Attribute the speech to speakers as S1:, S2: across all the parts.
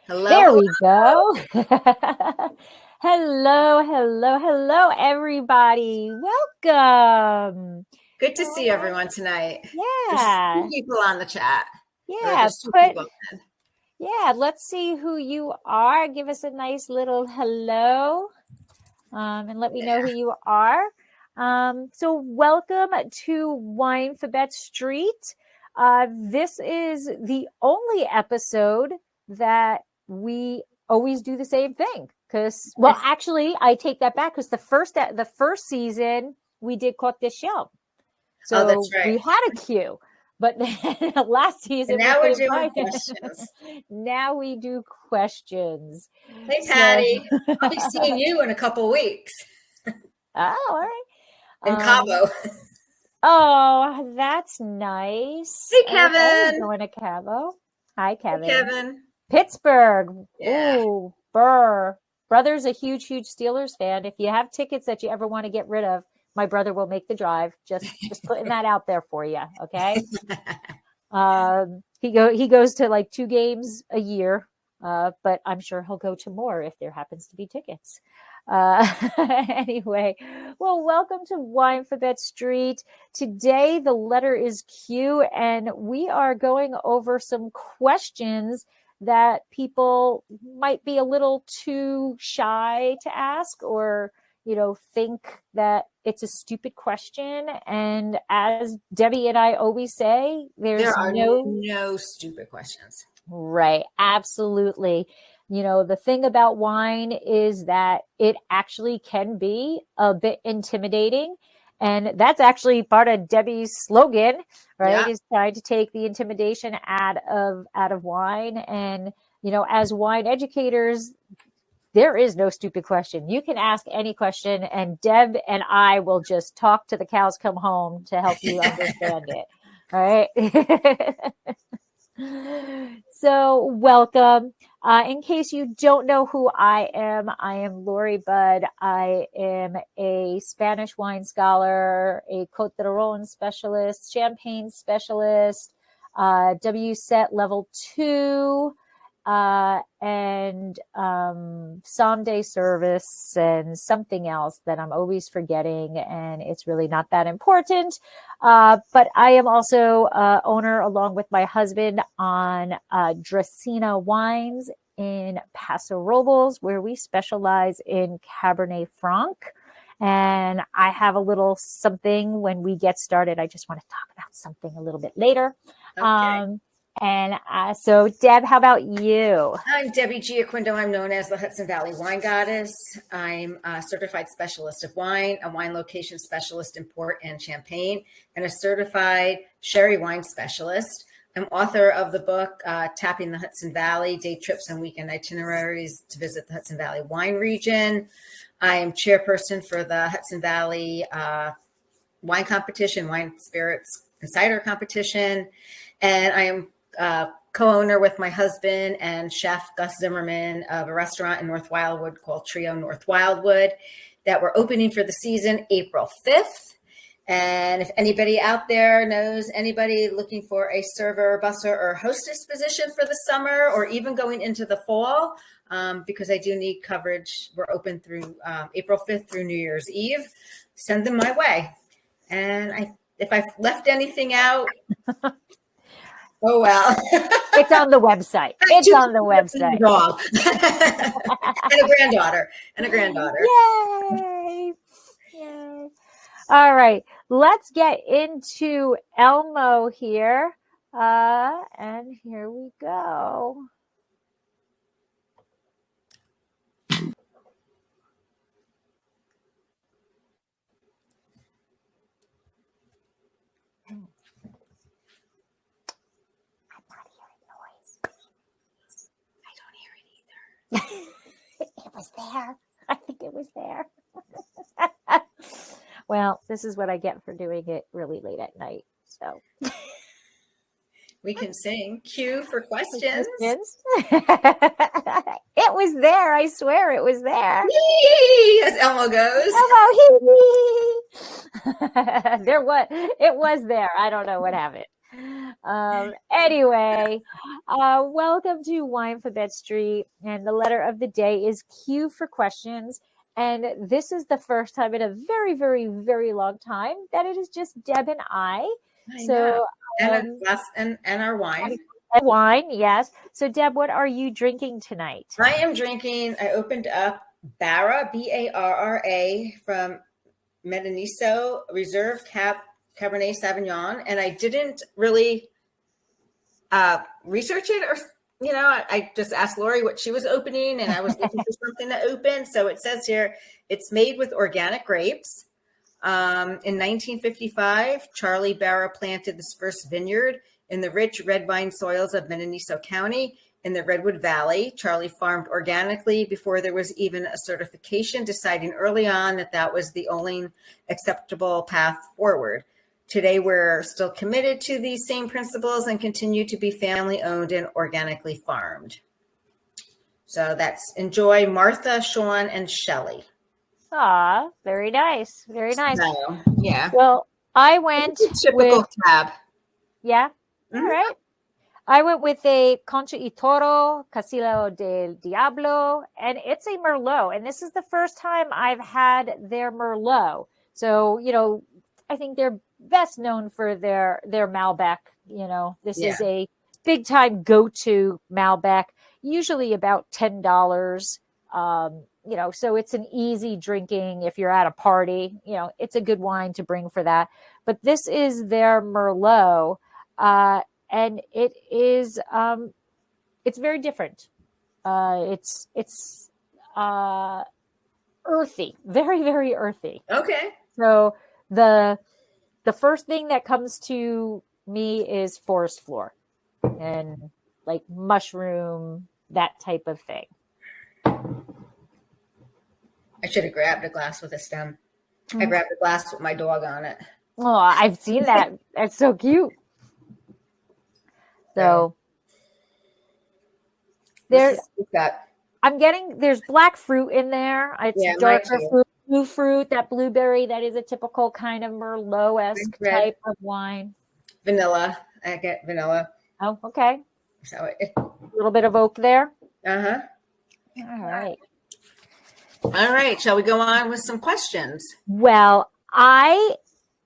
S1: Hello.
S2: There we go. Hello, everybody. Welcome.
S1: Good to see everyone tonight. There's
S2: Yeah.
S1: 2 people on the chat.
S2: Yeah.
S1: There's 2 people.
S2: Let's see who you are. Give us a nice little hello. And let me know who you are. So welcome to Winefabet Street. This is the only episode that we always do the same thing. Because, well, actually, I take that back because the first season we did Caught This Show. So
S1: that's right.
S2: we had a cue. But last season,
S1: and now we're doing questions.
S2: Now we do questions.
S1: Hey, Patty. I'll be seeing you in a couple weeks.
S2: Oh, all right.
S1: In Cabo.
S2: Oh, that's nice.
S1: Hey, Kevin.
S2: Going to Cabo. Hi, Kevin.
S1: Hey, Kevin.
S2: Pittsburgh.
S1: Yeah.
S2: Ooh, Burr. Brother's a huge Steelers fan. If you have tickets that you ever want to get rid of, my brother will make the drive. Just putting that out there for you, okay? He goes to like 2 games a year, but I'm sure he'll go to more if there happens to be tickets. Anyway, well, welcome to Winefabet Street. Today the letter is Q, and we are going over some questions that people might be a little too shy to ask, or think that it's a stupid question. And as Debbie and I always say, there
S1: are no stupid questions.
S2: Right. Absolutely. The thing about wine is that it actually can be a bit intimidating. And that's actually part of Debbie's slogan, right?
S1: Yeah.
S2: Is trying to take the intimidation out of wine. And, as wine educators, there is no stupid question. You can ask any question, and Deb and I will just talk to the cows come home to help you understand it. All right. So welcome. In case you don't know who I am Lori Budd. I am a Spanish wine scholar, a Côte d'Aron specialist, champagne specialist, WSET level 2, and someday service, and something else that I'm always forgetting, and it's really not that important. But I am also owner, along with my husband, on Dracaena Wines in Paso Robles, where we specialize in Cabernet Franc. And I have a little something when we get started. I just want to talk about something a little bit later.
S1: Okay.
S2: So Deb, how about you?
S1: I'm Debbie Giaquindo. I'm known as the Hudson Valley Wine Goddess. I'm a certified specialist of wine, a wine location specialist in port and champagne, and a certified sherry wine specialist. I'm author of the book, Tapping the Hudson Valley, Day Trips and Weekend Itineraries to Visit the Hudson Valley Wine Region. I am chairperson for the Hudson Valley Wine Competition, Wine Spirits and Cider Competition. And I am co-owner with my husband and chef Gus Zimmerman of a restaurant in North Wildwood called Trio North Wildwood that we're opening for the season April 5th. And if anybody out there knows anybody looking for a server, busser, or hostess position for the summer, or even going into the fall, because I do need coverage, we're open through April 5th through New Year's Eve, send them my way. And if I've left anything out, oh, well.
S2: It's on the website. It's on the website.
S1: And a granddaughter.
S2: Yay. Yay. All right. Let's get into Elmo here. And here we go. It was there. I think it was there. Well, this is what I get for doing it really late at night. So
S1: we can sing. Cue for questions.
S2: It was there. I swear it was there.
S1: Yee! As Elmo goes.
S2: Elmo, it was there. I don't know what happened. Anyway, welcome to Wine for Bed Street. And the letter of the day is Q for questions. And this is the first time in a very, very, very long time that it is just Deb and I.
S1: I
S2: So,
S1: know. And our wine.
S2: and wine, yes. So, Deb, what are you drinking tonight?
S1: I opened up Barra, Barra, from Medaniso Reserve Cabernet Sauvignon, and I didn't really research it, or I just asked Lori what she was opening, and I was looking for something to open. So it says here it's made with organic grapes. In 1955, Charlie Barra planted this first vineyard in the rich red vine soils of Medaniso County in the Redwood Valley. Charlie farmed organically before there was even a certification, deciding early on that was the only acceptable path forward. Today, we're still committed to these same principles and continue to be family owned and organically farmed. So that's enjoy, Martha, Sean, and Shelley.
S2: Ah, very nice. Very nice.
S1: So, yeah.
S2: Well, I went
S1: typical cab.
S2: Yeah. All right. I went with a Concha y Toro, Castillo del Diablo, and it's a Merlot. And this is the first time I've had their Merlot. So, I think they're best known for their Malbec. This is a big time go-to Malbec, usually about $10. So it's an easy drinking if you're at a party. It's a good wine to bring for that. But this is their Merlot. And it is, it's very different. It's earthy, very, very earthy.
S1: Okay.
S2: So the first thing that comes to me is forest floor and like mushroom, that type of thing.
S1: I should have grabbed a glass with a stem. I grabbed a glass with my dog on it.
S2: Oh, I've seen that. That's so cute. So there's black fruit in there. It's darker fruit, blue fruit, that blueberry. That is a typical kind of Merlot-esque type of wine.
S1: Vanilla. I get vanilla.
S2: Oh, okay.
S1: So
S2: a little bit of oak there.
S1: Uh-huh.
S2: All right.
S1: All right. Shall we go on with some questions?
S2: Well, I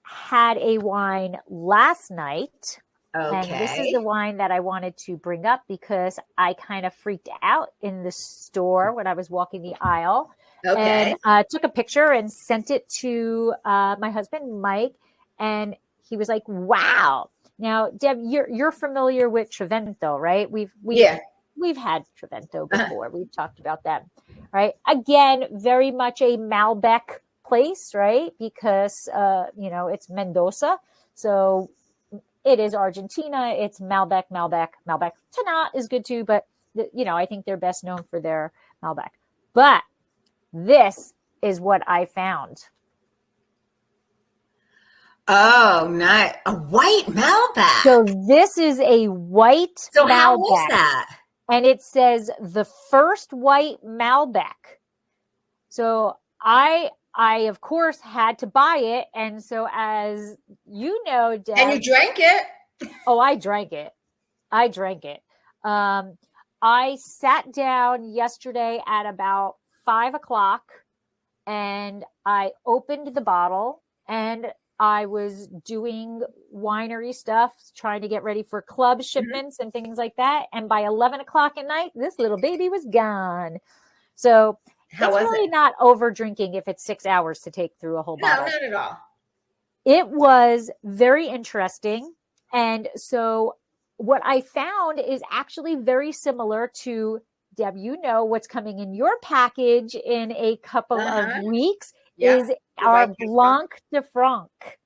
S2: had a wine last night.
S1: Okay.
S2: And this is the wine that I wanted to bring up because I kind of freaked out in the store when I was walking the aisle.
S1: Okay.
S2: And took a picture and sent it to my husband, Mike. And he was like, wow. Now, Deb, you're familiar with Trevento, right? We've had Trevento before. We've talked about that, right? Again, very much a Malbec place, right? Because, it's Mendoza. So it is Argentina. It's Malbec. Tannat is good too, but I think they're best known for their Malbec. But this is what I found.
S1: Oh, nice. A white Malbec.
S2: So this is a white Malbec.
S1: How is that?
S2: And it says the first white Malbec. So I of course had to buy it, and so as you know, Deb,
S1: and you drank it.
S2: Oh, I drank it. I sat down yesterday at about 5:00, and I opened the bottle, and I was doing winery stuff, trying to get ready for club shipments and things like that. And by 11:00 at night, this little baby was gone. So it's really not over drinking if it's 6 hours to take through a whole bottle.
S1: No, not at all.
S2: It was very interesting. And so what I found is actually very similar to, Deb, what's coming in your package in a couple of weeks is our Blanc de Franc.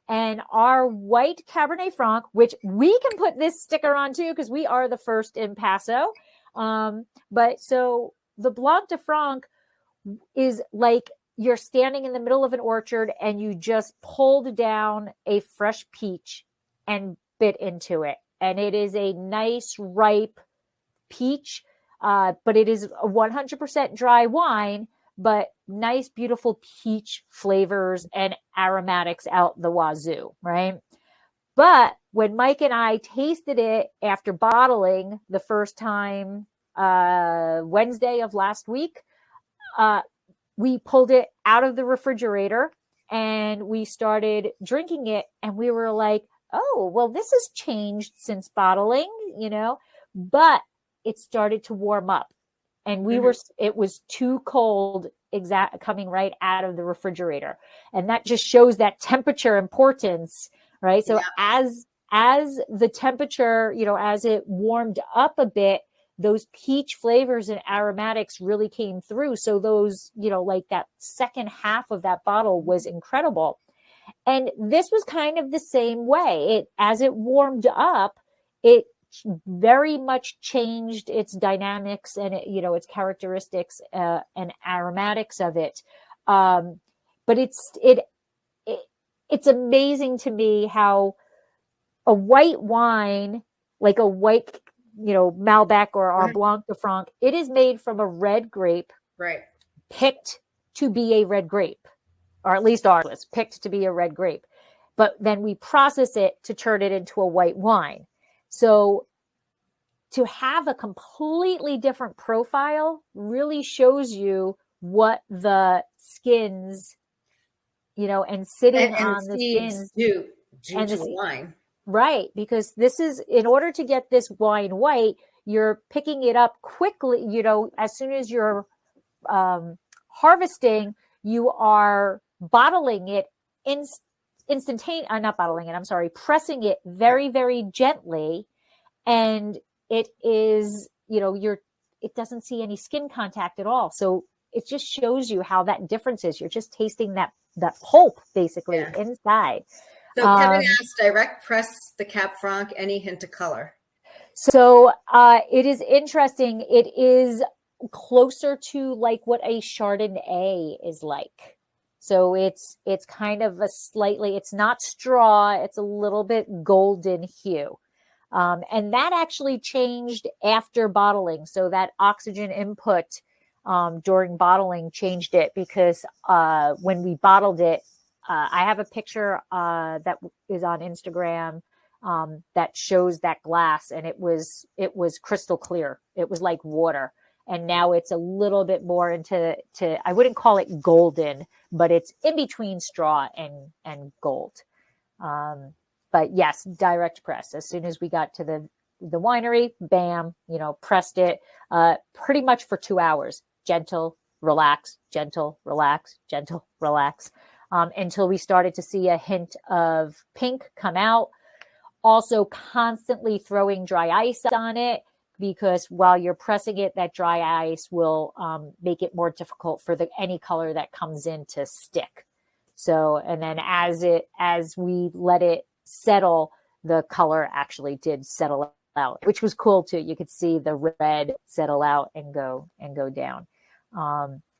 S2: And our white Cabernet Franc, which we can put this sticker on too, because we are the first in Paso. But so the Blanc de Franc is like you're standing in the middle of an orchard and you just pulled down a fresh peach and bit into it. And it is a nice, ripe peach, but it is a 100% dry wine, but nice, beautiful peach flavors and aromatics out the wazoo, right? But when Mike and I tasted it after bottling the first time, Wednesday of last week, we pulled it out of the refrigerator and we started drinking it, and we were like, oh, well, this has changed since bottling, but it started to warm up, and it was too cold coming right out of the refrigerator. And that just shows that temperature importance, right? So as the temperature, as it warmed up a bit, those peach flavors and aromatics really came through. So those, like that second half of that bottle was incredible. And this was kind of the same way. As it warmed up, it very much changed its dynamics and its characteristics and aromatics of it. But it's amazing to me how a white wine, like a white, Malbec or our Blanc de Franc, it is made from a red grape,
S1: right,
S2: picked to be a red grape, or at least ours was picked to be a red grape. But then we process it to turn it into a white wine. So to have a completely different profile really shows you what the skins, and sitting
S1: and
S2: on the skins
S1: do
S2: and
S1: to a wine.
S2: Right, because this is, in order to get this wine white, you're picking it up quickly. As soon as you're harvesting, you are bottling it not bottling it, I'm sorry, pressing it very, very gently. And it is, it doesn't see any skin contact at all. So it just shows you how that difference is. You're just tasting that pulp basically inside.
S1: So Kevin asked, direct press the Cab Franc, any hint of color?
S2: So it is interesting. It is closer to like what a Chardonnay is like. So it's kind of it's not straw. It's a little bit golden hue. And that actually changed after bottling. So that oxygen input during bottling changed it, because when we bottled it, I have a picture that is on Instagram that shows that glass, and it was crystal clear. It was like water. And now it's a little bit more into I wouldn't call it golden, but it's in between straw and gold. But yes, direct press. As soon as we got to the winery, bam, pressed it pretty much for 2 hours. Gentle, relax, gentle, relax, gentle, relax. Until we started to see a hint of pink come out. Also constantly throwing dry ice on it, because while you're pressing it, that dry ice will make it more difficult for any color that comes in to stick. So, and then as we let it settle, the color actually did settle out, which was cool too. You could see the red settle out and go down.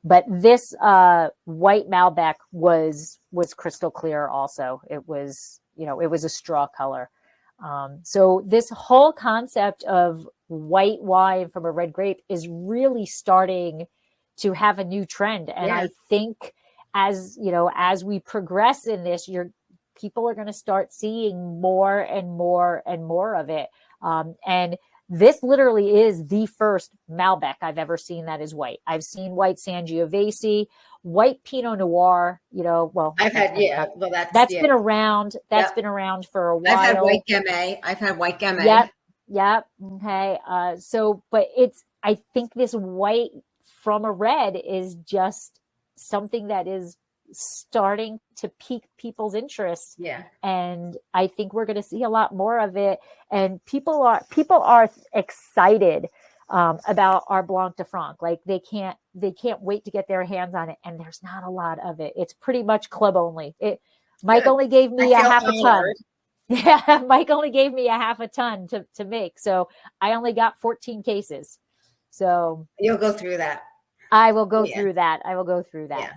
S2: But this white Malbec was crystal clear also. It was, it was a straw color. So this whole concept of white wine from a red grape is really starting to have a new trend. And I think as we progress in this, people are going to start seeing more and more and more of it. And this literally is the first Malbec I've ever seen that is white. I've seen white Sangiovese, white Pinot Noir,
S1: I've had,
S2: that's been around. That's been around for a while.
S1: I've had white Gamay.
S2: Yep. Okay. But I think this white from a red is just something that is starting to pique people's interest.
S1: Yeah.
S2: And I think we're going to see a lot more of it. And people are excited about our Blanc de Franc. Like they can't wait to get their hands on it. And there's not a lot of it. It's pretty much club only. Mike only gave me a half a ton. Yeah, Mike only gave me a half a ton to make. So I only got 14 cases. So
S1: you'll go through that.
S2: I will go through that. Yeah.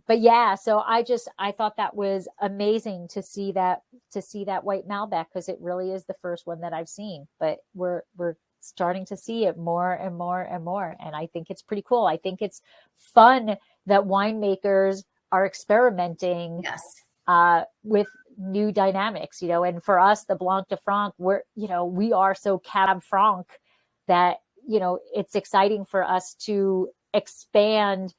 S2: But yeah, so I thought that was amazing to see that white Malbec, because it really is the first one that I've seen. But we're starting to see it more and more and more, and I think it's pretty cool. I think it's fun that winemakers are experimenting with new dynamics, and for us, the Blanc de Franc, we are so Cab Franc that, it's exciting for us to expand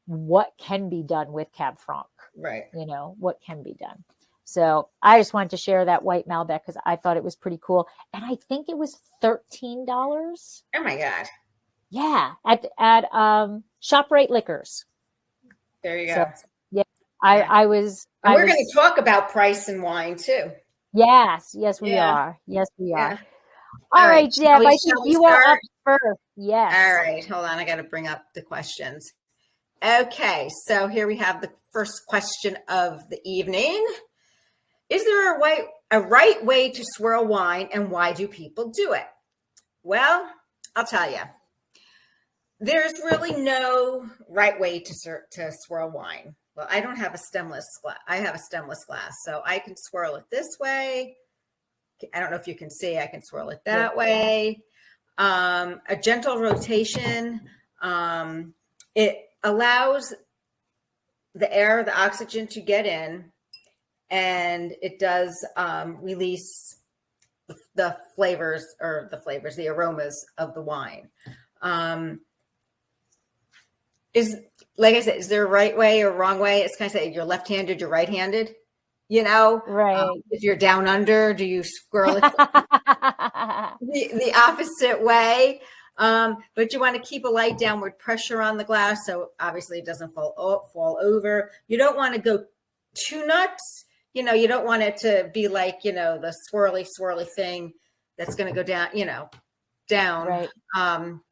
S2: what can be done with Cab Franc,
S1: Right.
S2: What can be done. So I just wanted to share that white Malbec because I thought it was pretty cool. And I think it was $13.
S1: Oh my God.
S2: Yeah. At ShopRite Liquors.
S1: There you go.
S2: So, yeah. I was.
S1: And we're going to talk about price and wine too.
S2: Yes. Yes, we are. Yes, we are.
S1: Yeah.
S2: All right, Deb, I think you are up first. Yes.
S1: All right. Hold on. I got to bring up the questions. Okay. So here we have the first question of the evening. Is there a right way to swirl wine, and why do people do it? Well, I'll tell you. There's really no right way to swirl wine. Well, I don't have a stemless glass. I have a stemless glass, so I can swirl it this way. I don't know if you can see. I can swirl it that way. A gentle rotation. It allows the air, the oxygen to get in, and it does release the the aromas of the wine. Like I said, is there a right way or wrong way? It's kind of say you're left-handed, you're right-handed.
S2: Right.
S1: If you're down under, do you swirl it the opposite way? But you want to keep a light downward pressure on the glass, so obviously it doesn't fall over. You don't want to go too nuts. You don't want it to be like, the swirly thing that's going to go down, down.
S2: Right.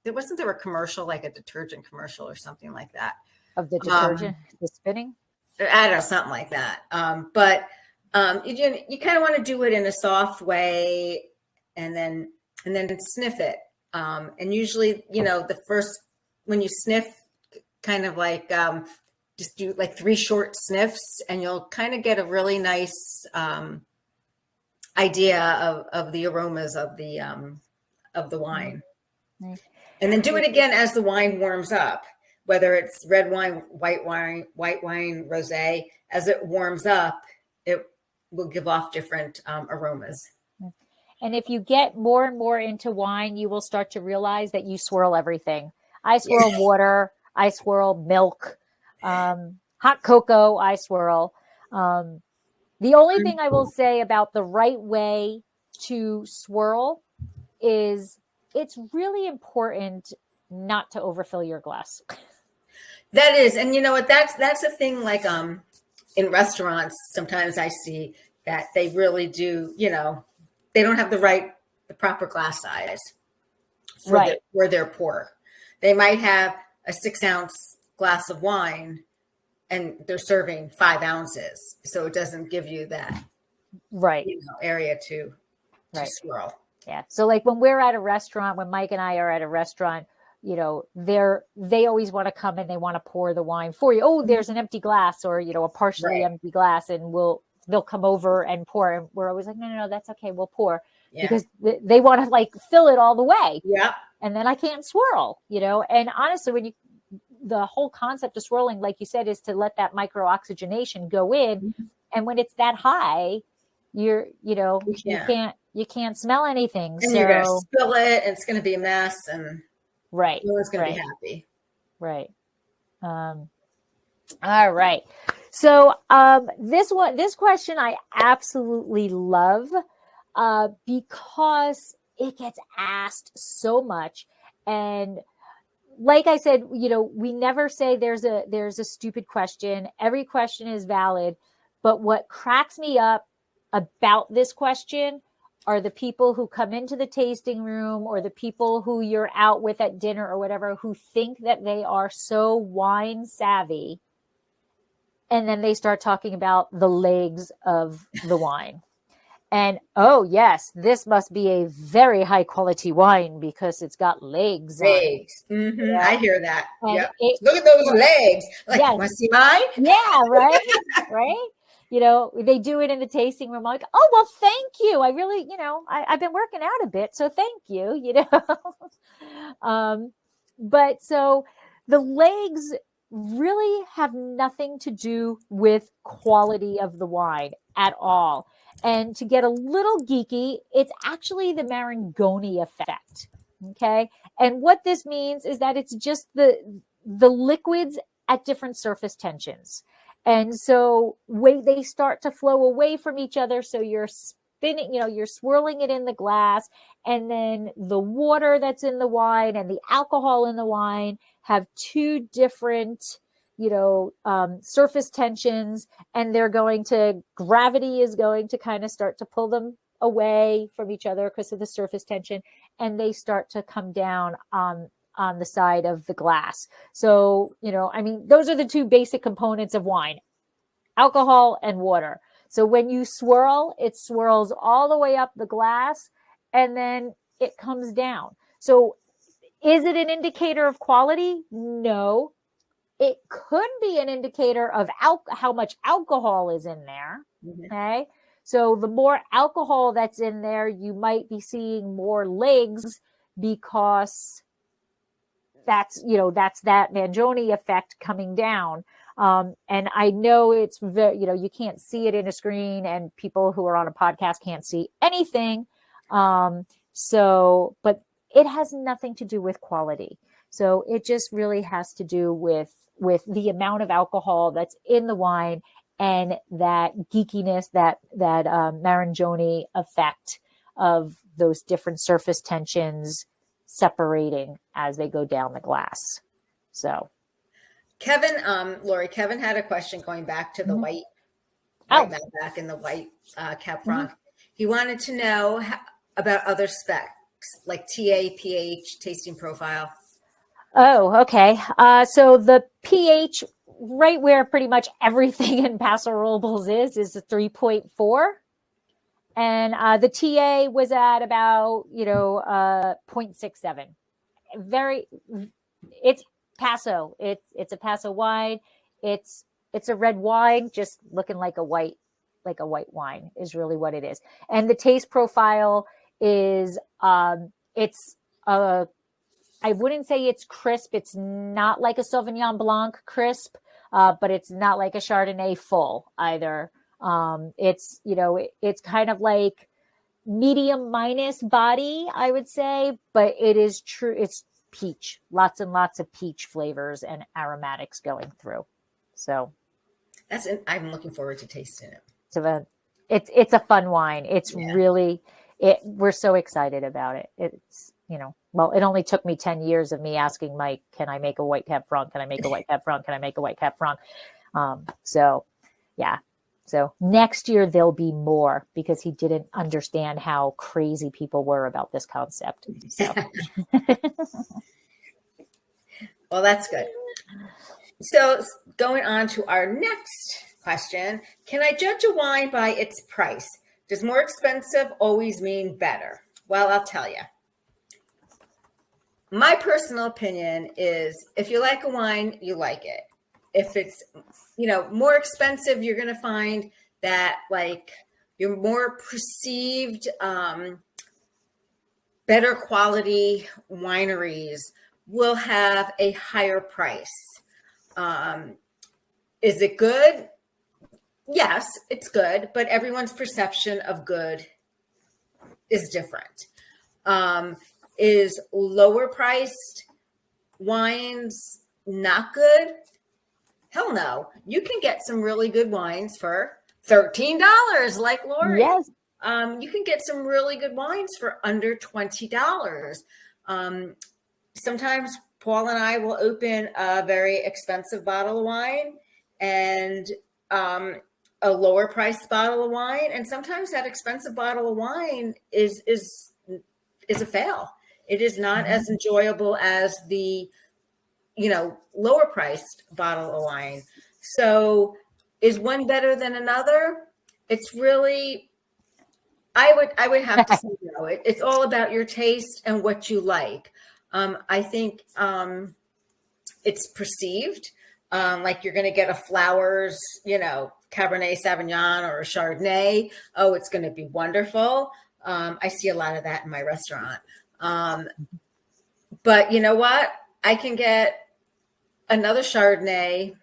S1: Wasn't there a commercial, like a detergent commercial or something like that?
S2: Of the detergent, the spinning?
S1: I don't know, something like that. But you kind of want to do it in a soft way and then sniff it. And usually, the first, when you sniff, kind of like, just do like 3 short sniffs, and you'll kind of get a really nice idea of the aromas of the wine.
S2: Right.
S1: And then do it again as the wine warms up, whether it's red wine, white wine, rosé. As it warms up, it will give off different aromas.
S2: And if you get more and more into wine, you will start to realize that you swirl everything. I swirl water. I swirl milk. Hot cocoa, I swirl. The only thing I will say about the right way to swirl is it's really important not to overfill your glass.
S1: That is, and you know what? That's a thing. Like in restaurants, sometimes I see that they really do. They don't have the proper glass size for where they're pour. They might have a 6-ounce glass of wine, and they're serving 5 ounces, so it doesn't give you that area to swirl.
S2: Yeah. So like when we're at a restaurant, when Mike and I are at a restaurant, they always want to come and they want to pour the wine for you. Oh, there's an empty glass, or a partially empty glass, and they'll come over and pour. And we're always like, no, that's okay, we'll pour, because they want to like fill it all the way.
S1: Yeah.
S2: And then I can't swirl, And honestly, the whole concept of swirling, like you said, is to let that micro oxygenation go in,
S1: Mm-hmm.
S2: and when it's that high, you can't smell anything.
S1: And you're going to spill it, and it's going to be a mess, and
S2: no
S1: one's going to be happy.
S2: Right. All right. So this question I absolutely love because it gets asked so much. And like I said, we never say there's a stupid question. Every question is valid. But what cracks me up about this question are the people who come into the tasting room, or the people who you're out with at dinner or whatever, who think that they are so wine savvy. And then they start talking about the legs of the wine. And, oh, yes, this must be a very high quality wine because it's got legs.
S1: Mm-hmm. Yeah. I hear that.
S2: Yep.
S1: Look at those legs. Like, want to see mine?
S2: Yeah, right. Right. They do it in the tasting room. I'm like, oh, well, thank you. I really, I've been working out a bit, so thank you, But so the legs really have nothing to do with quality of the wine. at all. And to get a little geeky, it's actually the Marangoni effect. Okay. And what this means is that it's just the liquids at different surface tensions. And so they start to flow away from each other. So you're spinning, you're swirling it in the glass, and then the water that's in the wine and the alcohol in the wine have two different, surface tensions, and gravity is going to kind of start to pull them away from each other because of the surface tension, and they start to come down on the side of the glass. So, those are the two basic components of wine: alcohol and water. So when you swirl, it swirls all the way up the glass, and then it comes down. So is it an indicator of quality? No. It could be an indicator of how much alcohol is in there. Okay. So the more alcohol that's in there, you might be seeing more legs, because that's that Mangione effect coming down. And I know it's very, you can't see it in a screen, and people who are on a podcast can't see anything. But it has nothing to do with quality. So it just really has to do with the amount of alcohol that's in the wine, and that geekiness, that Marangoni effect of those different surface tensions separating as they go down the glass. So
S1: Kevin, Lori, Kevin had a question going back to the white back in the white Cab Franc. He wanted to know about other specs like TA, pH, tasting profile.
S2: Oh, okay. So the pH, right where pretty much everything in Paso Robles is a 3.4. And the TA was at about, 0.67. It's Paso. It's a Paso wine. It's a red wine, just looking like a white wine is really what it is. And the taste profile is, I wouldn't say it's crisp. It's not like a Sauvignon Blanc crisp, but it's not like a Chardonnay full either. It's kind of like medium minus body, I would say, but it is true. It's peach, lots and lots of peach flavors and aromatics going through. So
S1: I'm looking forward to tasting it.
S2: So it's a fun wine. It's really, we're so excited about it. It's, well, it only took me 10 years of me asking Mike, can I make a white Cab Franc? Can I make a white Cab Franc? Can I make a white Cab Franc? So next year there'll be more, because he didn't understand how crazy people were about this concept. So.
S1: Well, that's good. So going on to our next question, can I judge a wine by its price? Does more expensive always mean better? Well, I'll tell you. My personal opinion is, if you like a wine, you like it. If it's, more expensive, you're going to find that like your more perceived, better quality wineries will have a higher price. Is it good? Yes, it's good, but everyone's perception of good is different. Is lower priced wines not good? Hell no. You can get some really good wines for $13, like Lori.
S2: Yes.
S1: You can get some really good wines for under $20. Sometimes Paul and I will open a very expensive bottle of wine and a lower priced bottle of wine. And sometimes that expensive bottle of wine is a fail. It is not as enjoyable as the, lower priced bottle of wine. So is one better than another? It's really, I would have to say no. It's all about your taste and what you like. I think it's perceived like you're going to get a Flowers, Cabernet Sauvignon or a Chardonnay. Oh, it's going to be wonderful. I see a lot of that in my restaurant. But you know what? I can get another Chardonnay,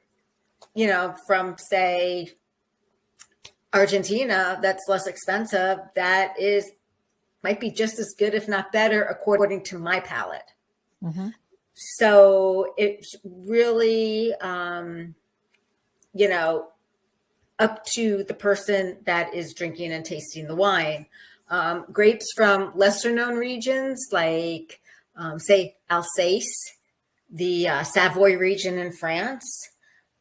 S1: from say Argentina that's less expensive that might be just as good, if not better, according to my palate.
S2: Mm-hmm.
S1: So it's really, up to the person that is drinking and tasting the wine. Grapes from lesser known regions like, say, Alsace, the Savoy region in France,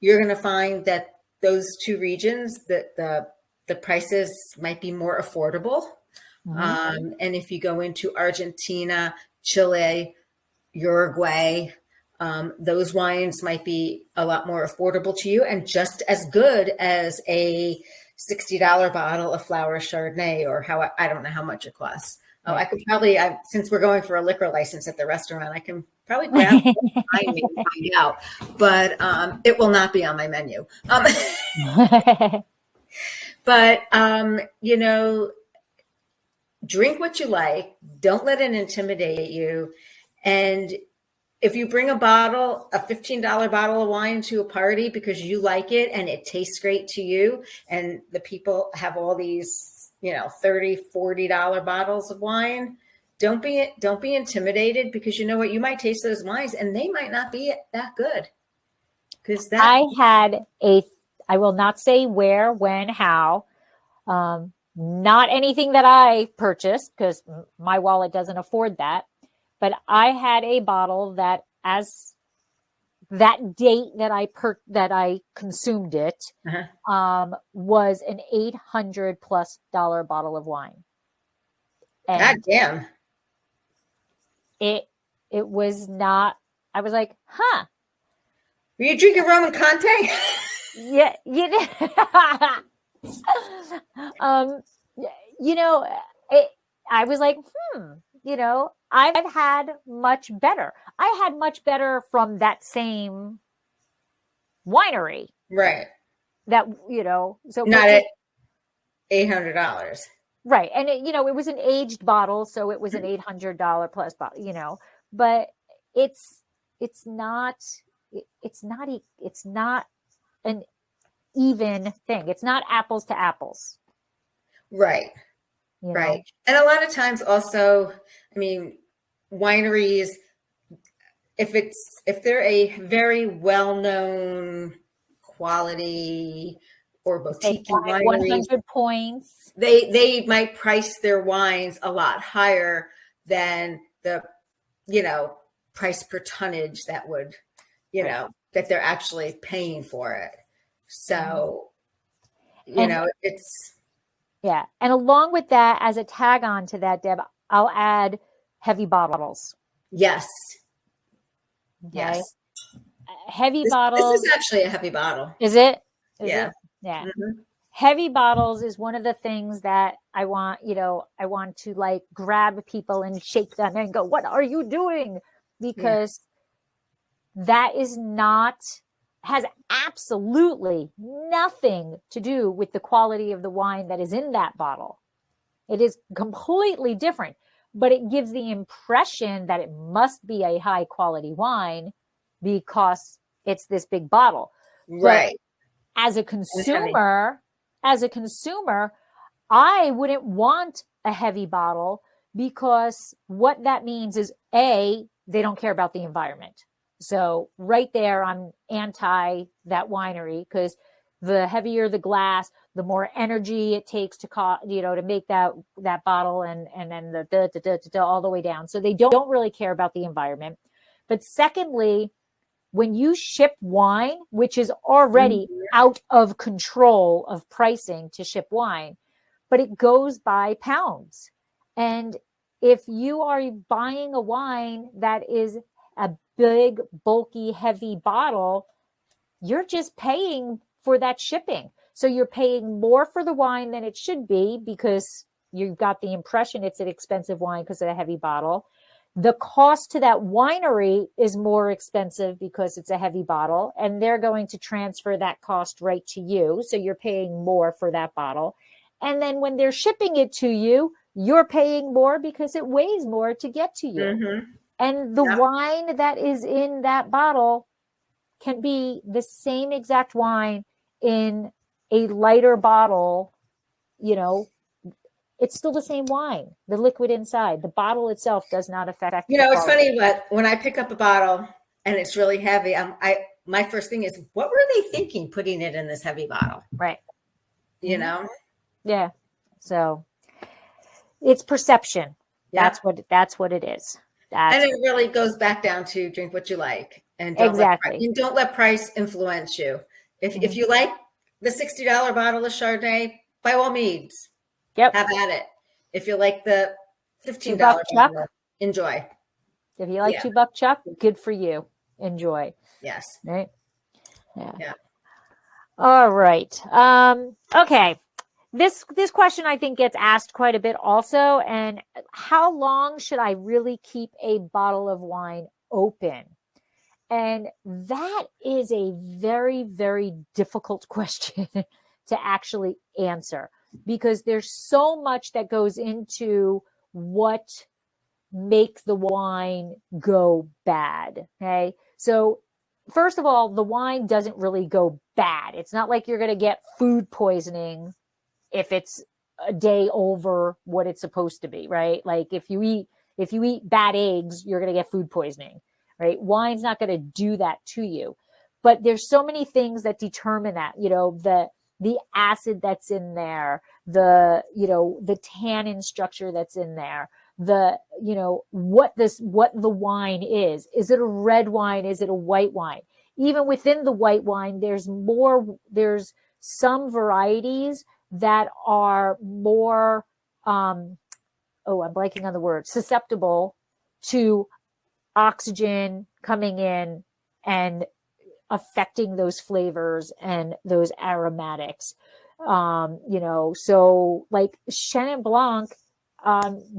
S1: you're going to find that those two regions, that the prices might be more affordable.
S2: Mm-hmm.
S1: And if you go into Argentina, Chile, Uruguay, those wines might be a lot more affordable to you and just as good as a $60 bottle of flower Chardonnay, or I don't know how much it costs. Oh, I could probably, since we're going for a liquor license at the restaurant, I can probably grab behind me and find out, but it will not be on my menu. But, drink what you like. Don't let it intimidate you. And if you bring a $15 bottle of wine to a party because you like it and it tastes great to you, and the people have all these, $30, $40 bottles of wine, don't be intimidated, because you know what? You might taste those wines and they might not be that good.
S2: I will not say where, when, how, not anything that I purchased because my wallet doesn't afford that. But I had a bottle that, as that date that I consumed it, was an $800+ bottle of wine. And
S1: God damn!
S2: It was not. I was like, huh.
S1: Were you drinking Roman Conte?
S2: Yeah, I was like, I've had much better. I had much better from that same winery.
S1: Right.
S2: That, so
S1: not at $800.
S2: Right. And it was an aged bottle, so it was an $800 plus bottle, but it's not an even thing. It's not apples to apples.
S1: Right. Right. And a lot of times also, wineries, if they're a very well-known quality or boutique winery,
S2: 100 points,
S1: they might price their wines a lot higher than the, price per tonnage that would, that they're actually paying for it. So, it's.
S2: Yeah. And along with that, as a tag on to that, Deb, I'll add heavy bottles.
S1: Yes.
S2: Okay.
S1: Yes.
S2: Heavy bottles.
S1: This is actually a heavy bottle.
S2: Is it?
S1: Yeah.
S2: Yeah.
S1: Mm-hmm.
S2: Heavy bottles is one of the things that I want to like grab people and shake them and go, what are you doing? Because that has absolutely nothing to do with the quality of the wine that is in that bottle. It is completely different, but it gives the impression that it must be a high quality wine because it's this big bottle.
S1: Right.
S2: But as a consumer, I wouldn't want a heavy bottle, because what that means is, A, they don't care about the environment. So right there, I'm anti that winery, because the heavier the glass, the more energy it takes to make that bottle, and then the all the way down. So they don't really care about the environment. But secondly, when you ship wine, which is already out of control of pricing to ship wine, but it goes by pounds. And if you are buying a wine that is a big, bulky, heavy bottle, you're just paying for that shipping. So you're paying more for the wine than it should be, because you've got the impression it's an expensive wine because of a heavy bottle. The cost to that winery is more expensive because it's a heavy bottle, and they're going to transfer that cost right to you. So you're paying more for that bottle. And then when they're shipping it to you, you're paying more because it weighs more to get to you.
S1: Mm-hmm.
S2: And the wine that is in that bottle can be the same exact wine in a lighter bottle it's still the same wine. The liquid inside, the bottle itself does not affect.
S1: It's funny, but when I pick up a bottle and it's really heavy, my first thing is, what were they thinking putting it in this heavy bottle?
S2: Right.
S1: Yeah.
S2: So it's perception.
S1: Yeah.
S2: That's what it is.
S1: And it really goes back down to drink what you like, and don't let price influence you. If you like the $60 bottle of Chardonnay, by all means, have at it. If you like the $15 bottle, enjoy.
S2: If you like $2 Chuck, good for you. Enjoy.
S1: Yes.
S2: Right. Yeah. All right. Okay. This question I think gets asked quite a bit also. And how long should I really keep a bottle of wine open? And that is a very, very difficult question to actually answer, because there's so much that goes into what makes the wine go bad. Okay. So first of all, the wine doesn't really go bad. It's not like you're going to get food poisoning if it's a day over what it's supposed to be, right? Like if you eat bad eggs, you're going to get food poisoning, right? Wine's not going to do that to you. But there's so many things that determine that, the acid that's in there, the tannin structure that's in there, what the wine is. Is it a red wine? Is it a white wine? Even within the white wine, there's some varieties that are more, I'm blanking on the word, susceptible to oxygen coming in and affecting those flavors and those aromatics. So like Chenin Blanc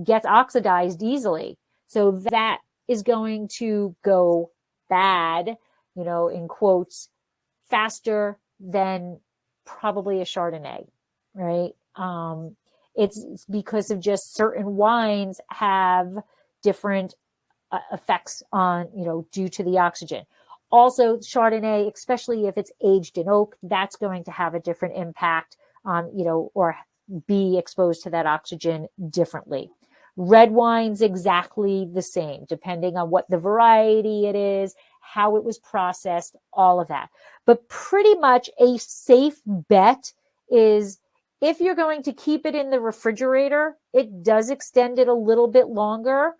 S2: gets oxidized easily. So that is going to go bad, in quotes, faster than probably a Chardonnay, right? It's because of just certain wines have different effects on, due to the oxygen. Also, Chardonnay, especially if it's aged in oak, that's going to have a different impact on, or be exposed to that oxygen differently. Red wine's exactly the same, depending on what the variety it is, how it was processed, all of that. But pretty much a safe bet is, if you're going to keep it in the refrigerator, it does extend it a little bit longer.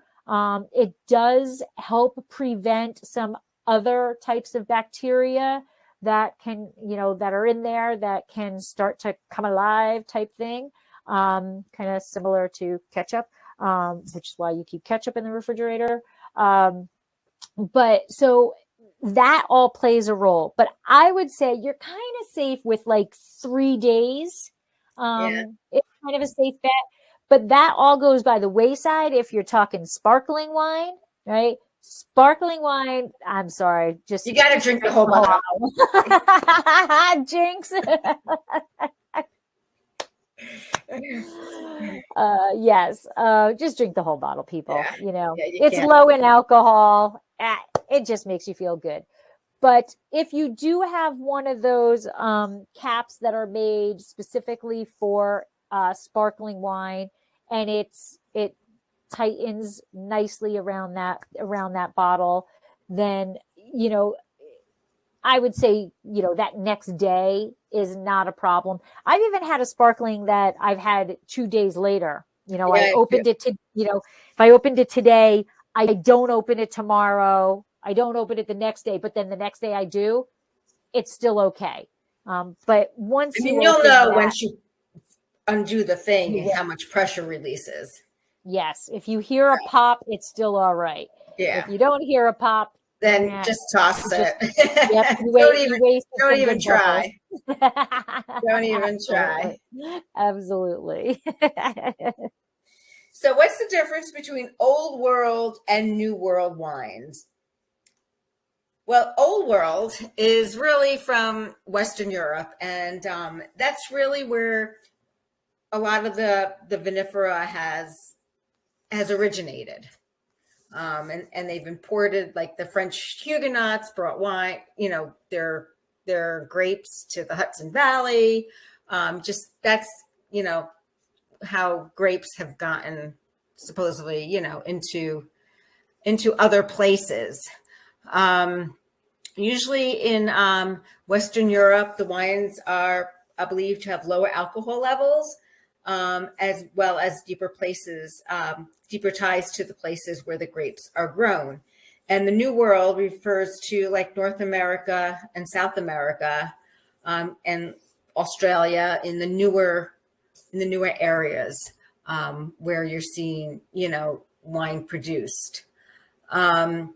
S2: It does help prevent some other types of bacteria that can, that are in there that can start to come alive type thing. Kind of similar to ketchup, which is why you keep ketchup in the refrigerator. But so that all plays a role. But I would say you're kind of safe with like 3 days. It's kind of a safe bet. But that all goes by the wayside if you're talking sparkling wine, right? Sparkling wine, I'm sorry,
S1: you got to drink the whole bottle.
S2: Jinx. Yes, just drink the whole bottle, people. It's low in alcohol. It just makes you feel good. But if you do have one of those caps that are made specifically for sparkling wine, and it tightens nicely around that bottle, then I would say that next day is not a problem. I've even had a sparkling that I've had 2 days later. I opened it to if I opened it today, I don't open it tomorrow. I don't open it the next day, but then the next day I do. It's still okay. But once
S1: you'll know once you undo the thing how much pressure releases.
S2: Yes. If you hear a pop, it's still all right.
S1: Yeah.
S2: If you don't hear a pop,
S1: then just toss it.
S2: Yep.
S1: Don't even try. Don't even try.
S2: Absolutely.
S1: So what's the difference between old world and new world wines? Well, old world is really from Western Europe, and that's really where a lot of the vinifera has originated. And they've imported, like the French Huguenots brought wine, their grapes to the Hudson Valley. Just that's how grapes have gotten supposedly, into other places. Usually in Western Europe, the wines are believed to have lower alcohol levels, as well as deeper ties to the places where the grapes are grown. And the New World refers to like North America and South America, and Australia in the newer areas, where you're seeing, wine produced. The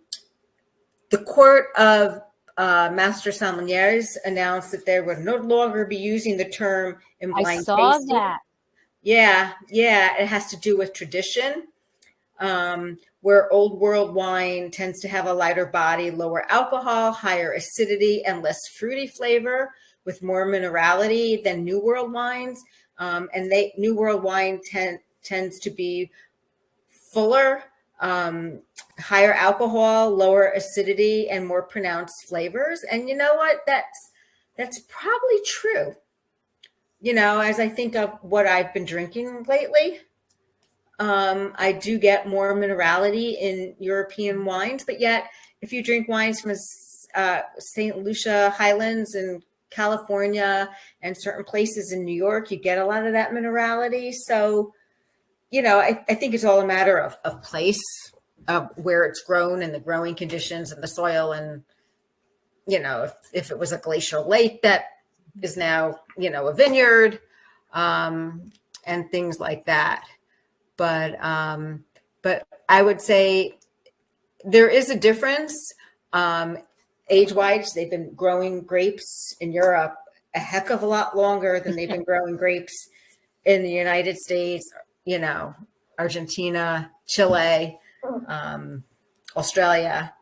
S1: Court of Master Sommeliers announced that they would no longer be using the term in
S2: I
S1: blind
S2: saw
S1: tasting.
S2: that.
S1: Yeah, it has to do with tradition, where Old World wine tends to have a lighter body, lower alcohol, higher acidity, and less fruity flavor, with more minerality than New World wines. And New World wine tends to be fuller, higher alcohol, lower acidity, and more pronounced flavors. And you know what? That's probably true. As I think of what I've been drinking lately, I do get more minerality in European wines, but yet if you drink wines from St. Lucia Highlands in California and certain places in New York, you get a lot of that minerality. So, I think it's all a matter of place, of where it's grown and the growing conditions and the soil. And, if it was a glacial lake that is now, a vineyard, and things like that. But I would say there is a difference. Age-wise, they've been growing grapes in Europe a heck of a lot longer than they've been growing grapes in the United States, Argentina, Chile, Australia.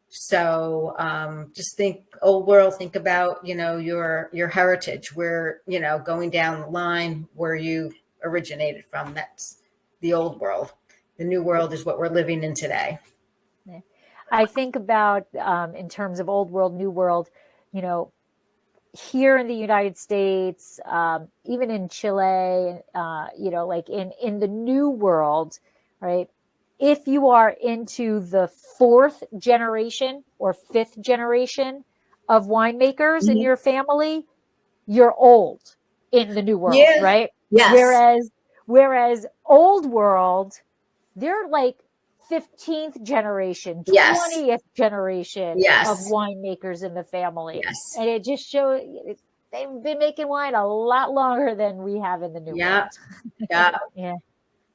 S1: So just think Old World, think about, your heritage, where, going down the line where you originated from. That's the Old World. The New World is what we're living in today.
S2: I think about, in terms of Old World, New World, here in the United States, even in Chile, like in the New World, right? If you are into the 4th generation or 5th generation of winemakers in your family, you're old in the New World, right?
S1: Yes.
S2: Whereas Old World, they're like 15th generation, 20th generation of winemakers in the family.
S1: Yes.
S2: And it just shows they've been making wine a lot longer than we have in the New World.
S1: Yeah.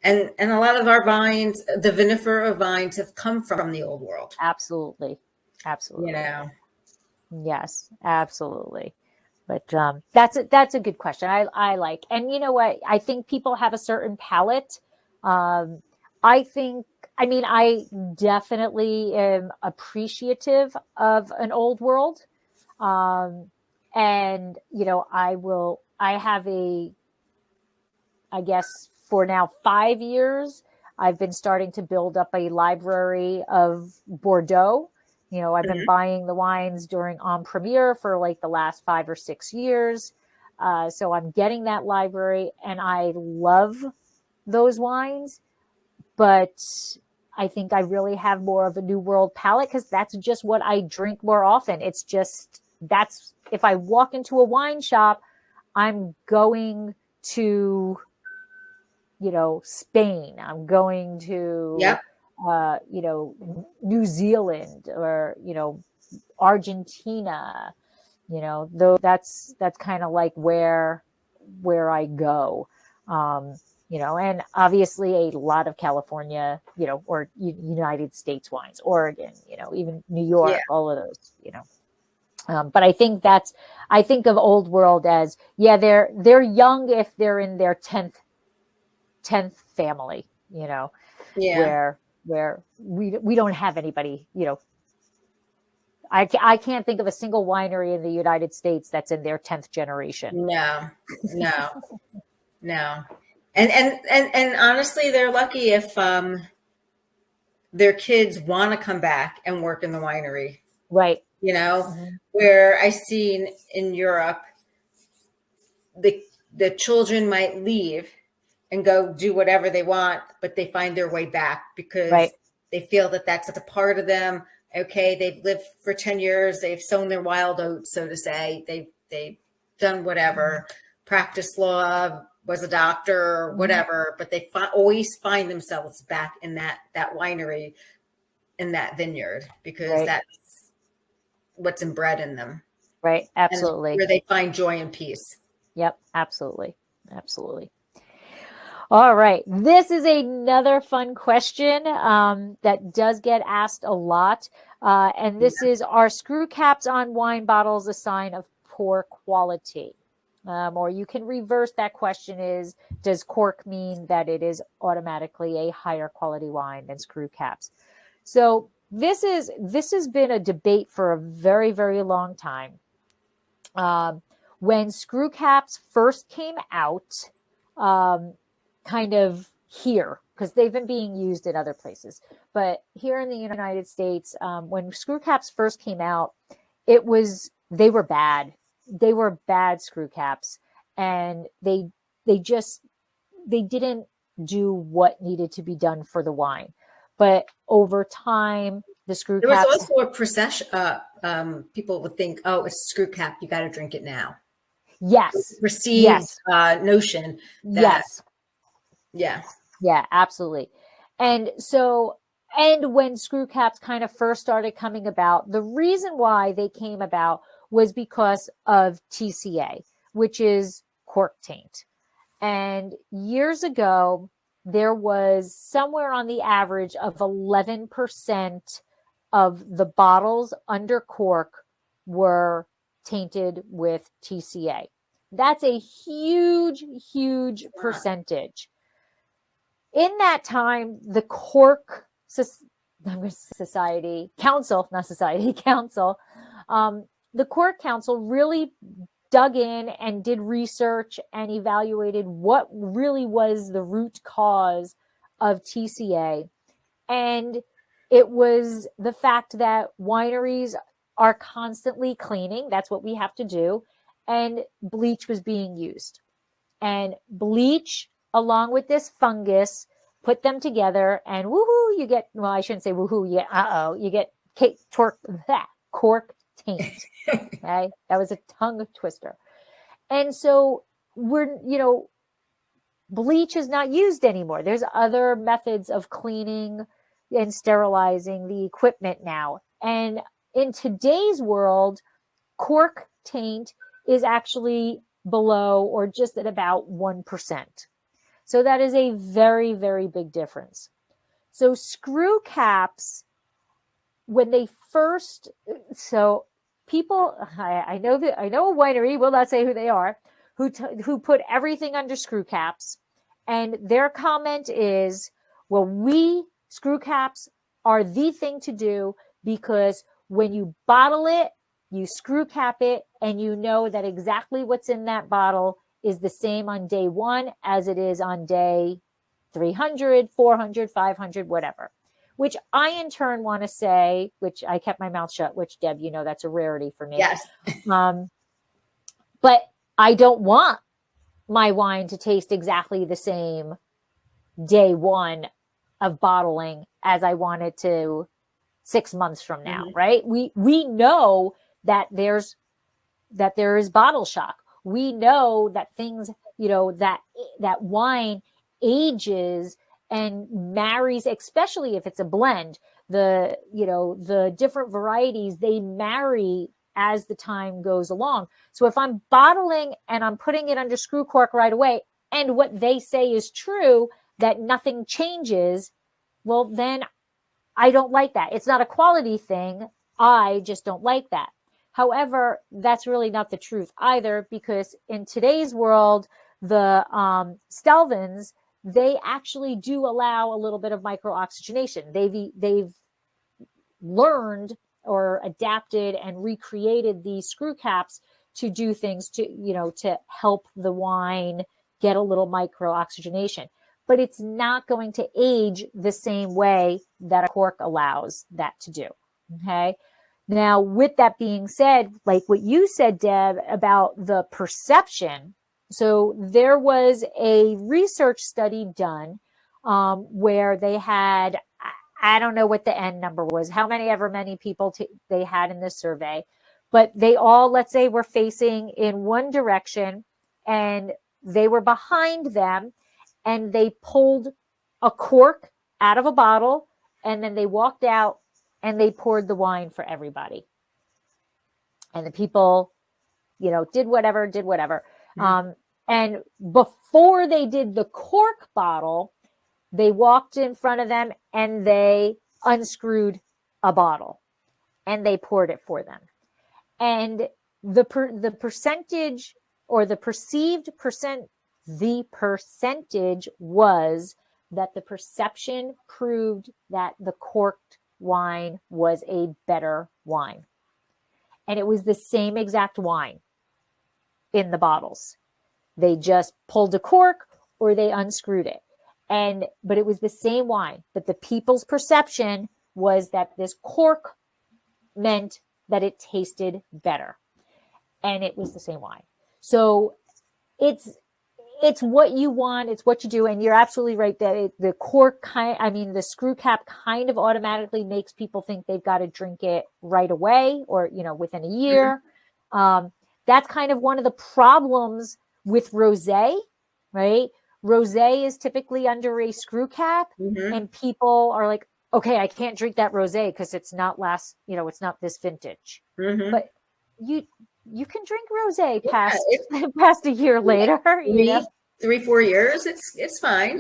S1: And a lot of our vines, the vinifera of vines, have come from the Old World.
S2: Absolutely. Yes, absolutely. But that's a good question. I like, and you know what? I think people have a certain palate. I definitely am appreciative of an Old World. And I have I guess for now 5 years, I've been starting to build up a library of Bordeaux. I've been buying the wines during En Premiere for like the last 5 or 6 years. So I'm getting that library, and I love those wines. But I think I really have more of a New World palate, because that's just what I drink more often. It's just, if I walk into a wine shop, I'm going to, Spain. I'm going to, New Zealand, or, Argentina, though that's kind of like where I go. And obviously a lot of California, or United States wines, Oregon, even New York, all of those, but I think I think of Old World as, they're young if they're in their 10th family, where we don't have anybody, I can't think of a single winery in the United States that's in their 10th generation.
S1: No. And honestly, they're lucky if their kids want to come back and work in the winery.
S2: Right.
S1: Where I seen in Europe, the the children might leave and go do whatever they want, but they find their way back because
S2: Right.
S1: they feel that that's a part of them. Okay, they've lived for 10 years, they've sown their wild oats, so to say. They've done whatever, practiced law, was a doctor, or whatever, but they always find themselves back in that winery, in that vineyard, because
S2: Right.
S1: that's what's inbred in them.
S2: Right. Absolutely.
S1: And where they find joy and peace.
S2: Yep. Absolutely. Absolutely. All right. This is another fun question that does get asked a lot. And this is, are screw caps on wine bottles a sign of poor quality? Or you can reverse that question is, does cork mean that it is automatically a higher quality wine than screw caps? So this has been a debate for a very, very long time. When screw caps first came out, kind of here, because they've been being used in other places, but here in the United States, when screw caps first came out, they were bad. They were bad screw caps, and they didn't do what needed to be done for the wine. But over time, the screw
S1: There
S2: caps.
S1: was also a procession. People would think, oh, it's a screw cap, you got to drink it now.
S2: Yes.
S1: Received notion that.
S2: Yes. Yeah, absolutely. And so, and when screw caps kind of first started coming about, the reason why they came about was because of TCA, which is cork taint. And years ago, there was somewhere on the average of 11% of the bottles under cork were tainted with TCA. That's a huge, huge percentage. In that time, the cork society council, the cork council really dug in and did research and evaluated what really was the root cause of TCA. And it was the fact that wineries are constantly cleaning. That's what we have to do. And bleach was being used. And bleach, along with this fungus, put them together, and woohoo, you get, well, I shouldn't say woohoo, you get cork taint. Okay? That was a tongue twister. And so bleach is not used anymore. There's other methods of cleaning and sterilizing the equipment now. And in today's world, cork taint is actually below or just at about 1%. So that is a very, very big difference. So screw caps, when they first, so people, I know a winery, will not say who they are, who put everything under screw caps, and their comment is, well, screw caps are the thing to do because when you bottle it, you screw cap it, and you know that exactly what's in that bottle is the same on day 1 as it is on day 300, 400, 500, whatever. Which I in turn want to say, which I kept my mouth shut, which Deb, that's a rarity for me.
S1: Yes.
S2: But I don't want my wine to taste exactly the same day 1 of bottling as I want it to 6 months from now, right? We know that there is bottle shock. We know that things, that wine ages and marries, especially if it's a blend. The different varieties, they marry as the time goes along. So if I'm bottling and I'm putting it under screw cork right away, and what they say is true, that nothing changes, well, then I don't like that. It's not a quality thing. I just don't like that. However, that's really not the truth either, because in today's world, the Stelvins, they actually do allow a little bit of micro-oxygenation. They've learned or adapted and recreated these screw caps to do things to help the wine get a little micro-oxygenation. But it's not going to age the same way that a cork allows that to do. Okay. Now, with that being said, like what you said, Deb, about the perception. So there was a research study done where they had, I don't know what the N number was, how many people they had in this survey, but they all, let's say, were facing in one direction and they were behind them, and they pulled a cork out of a bottle, and then they walked out and they poured the wine for everybody. And the people, did whatever. Mm-hmm. And before they did the cork bottle, they walked in front of them and they unscrewed a bottle and they poured it for them. And the percentage, or the perceived percent, the percentage was that the perception proved that the corked wine was a better wine. And it was the same exact wine in the bottles. They just pulled a cork or they unscrewed it. But it was the same wine. But the people's perception was that this cork meant that it tasted better. And it was the same wine. So it's what you want. It's what you do. And you're absolutely right that the screw cap kind of automatically makes people think they've got to drink it right away or, within a year. Mm-hmm. That's kind of one of the problems with rosé, right? Rosé is typically under a screw cap, mm-hmm. and people are like, okay, I can't drink that rosé because it's not it's not this vintage. Mm-hmm. But you can drink rosé past a year later.
S1: 3-4 years, it's fine.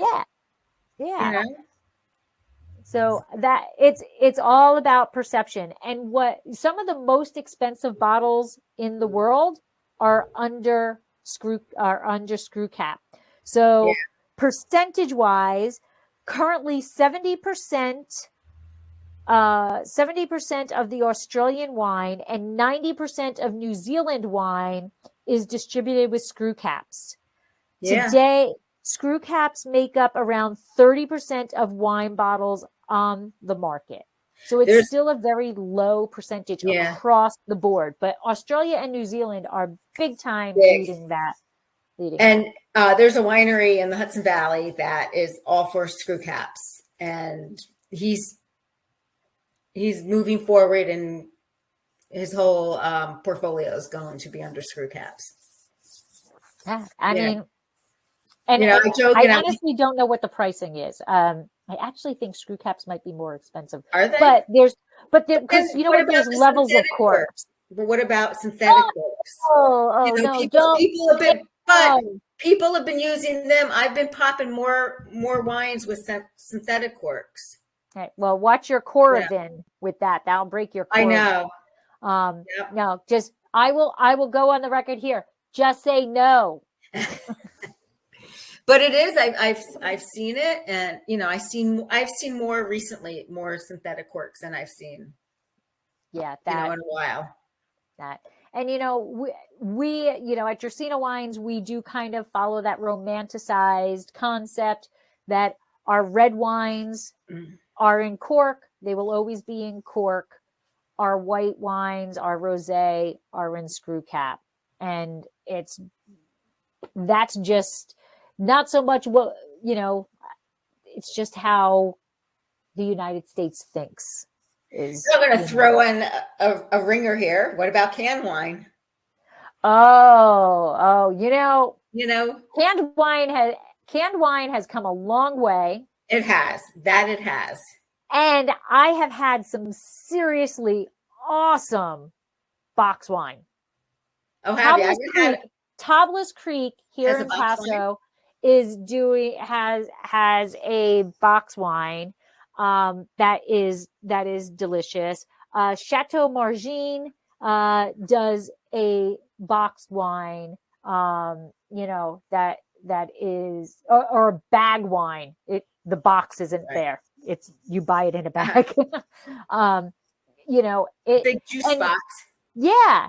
S2: Yeah. So that it's all about perception. And what some of the most expensive bottles in the world are under screw cap. So percentage wise, currently 70% of the Australian wine and 90% of New Zealand wine is distributed with screw caps. Yeah. Today, screw caps make up around 30% of wine bottles on the market. So it's still a very low percentage across the board. But Australia and New Zealand are big time leading that.
S1: There's a winery in the Hudson Valley that is all for screw caps. And he's moving forward, and his whole portfolio is going to be under screw caps.
S2: Yeah, I mean, I honestly don't know what the pricing is. I actually think screw caps might be more expensive.
S1: Are they?
S2: But there's there's levels of corks.
S1: But what about synthetic corks? People have been using them. I've been popping more wines with synthetic corks.
S2: Okay. Well, watch your Coravin with that. That'll break your Coravin.
S1: I know.
S2: No, just I will go on the record here. Just say no.
S1: But it is. I've seen it, and I've seen more recently, more synthetic corks than I've seen.
S2: Yeah,
S1: in a while.
S2: That. And we at Gersina Wines, we do kind of follow that romanticized concept that our red wines are in cork. They will always be in cork. Our white wines, our rosé, are in screw cap. And that's just not so much what, it's just how the United States thinks.
S1: I'm going to throw in a ringer here. What about canned wine?
S2: Oh, canned wine has come a long way.
S1: It has. It has.
S2: And I have had some seriously awesome box wine.
S1: Oh, have you?
S2: Tablas Creek here in Paso has a box wine that is delicious. Chateau Margine does a boxed wine, that is, or a bag wine. The box isn't there. It's, you buy it in a bag.
S1: Big juice box.
S2: Yeah.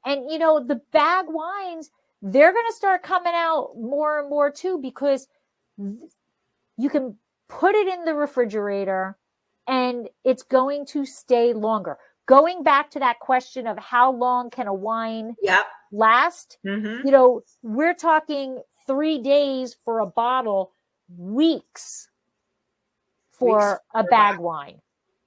S2: And the bag wines, they're going to start coming out more and more too, because you can put it in the refrigerator and it's going to stay longer. Going back to that question of how long can a wine last.
S1: Mm-hmm.
S2: You know, we're talking 3 days for a bottle, weeks for a bag wine,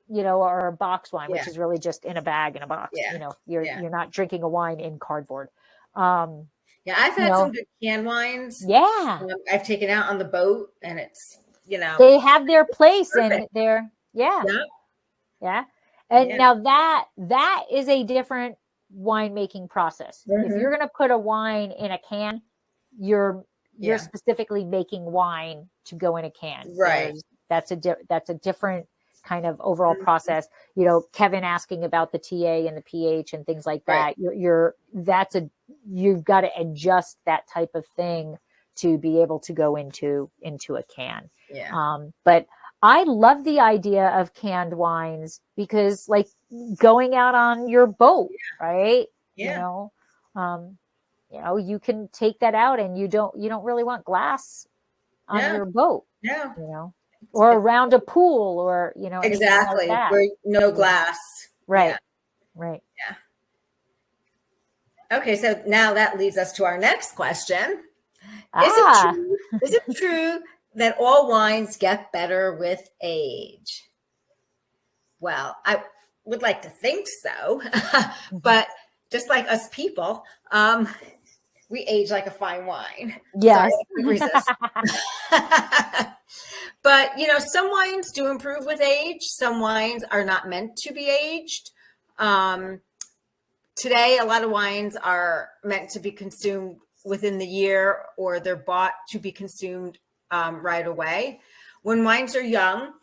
S2: you know, or a box wine, which is really just in a bag in a box.
S1: Yeah.
S2: You know, you're not drinking a wine in cardboard.
S1: Yeah, I've had some good canned wines.
S2: Yeah.
S1: I've taken out on the boat, and it's, you know,
S2: they have their place
S1: perfect.
S2: and they're, yeah.
S1: Yeah.
S2: And now that is a different winemaking process. If you're going to put a wine in a can, you're specifically making wine to go in a can.
S1: Right.
S2: That's a different kind of overall process. You know, Kevin asking about the TA and the pH and things like that. Right. You've got to adjust that type of thing to be able to go into a can.
S1: Yeah.
S2: But I love the idea of canned wines because, like, going out on your boat, right?
S1: Yeah.
S2: You can take that out, and you don't really want glass on your boat.
S1: No.
S2: You know, or around a pool, or
S1: exactly,
S2: like that.
S1: Where no glass.
S2: Right.
S1: Yeah.
S2: Right.
S1: Yeah. Okay, so now that leads us to our next question. Is it true that all wines get better with age? Well, I would like to think so, but just like us people, we age like a fine wine.
S2: Yes.
S1: Sorry, resist. But, some wines do improve with age. Some wines are not meant to be aged. Today, a lot of wines are meant to be consumed within the year, or they're bought to be consumed right away. When wines are young,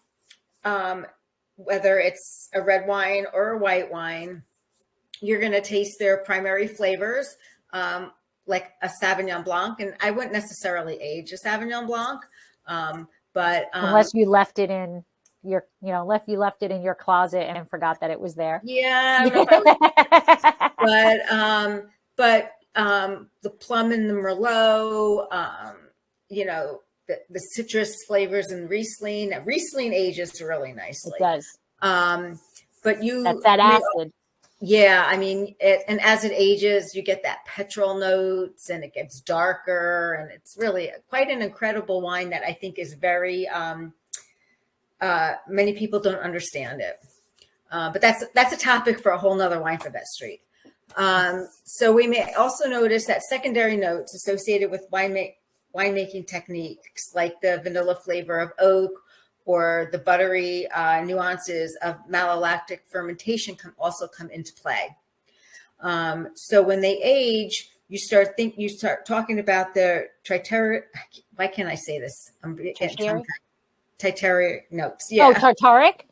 S1: whether it's a red wine or a white wine, you're going to taste their primary flavors, like a Sauvignon Blanc. And I wouldn't necessarily age a Sauvignon Blanc, but
S2: unless you left it in your, left it in your closet and forgot that it was there.
S1: Yeah, but the plum and the Merlot, the citrus flavors and Riesling ages really nicely.
S2: It does.
S1: But
S2: that's that acid.
S1: Yeah, I mean, and as it ages, you get that petrol notes, and it gets darker, and it's really quite an incredible wine that I think is very. Many people don't understand it, but that's a topic for a whole nother Wine for Bet Street. So we may also notice that secondary notes associated with winemaking techniques, like the vanilla flavor of oak or the buttery nuances of malolactic fermentation, also come into play. So when they age, you start talking about the why can't I say this? Tartaric notes. Yeah.
S2: Oh, tartaric?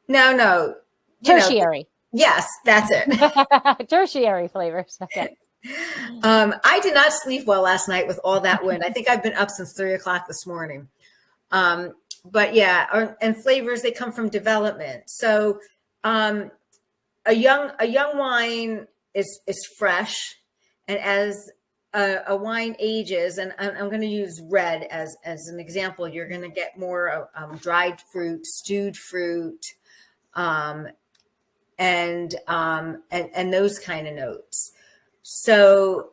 S1: No.
S2: Tertiary.
S1: Yes, that's it.
S2: Tertiary flavors. Okay.
S1: I did not sleep well last night with all that wind. I think I've been up since 3:00 this morning. But yeah, and flavors, they come from development. So a young wine is fresh, and as a wine ages, and I'm going to use red as an example, you're going to get more dried fruit, stewed fruit, and those kind of notes. So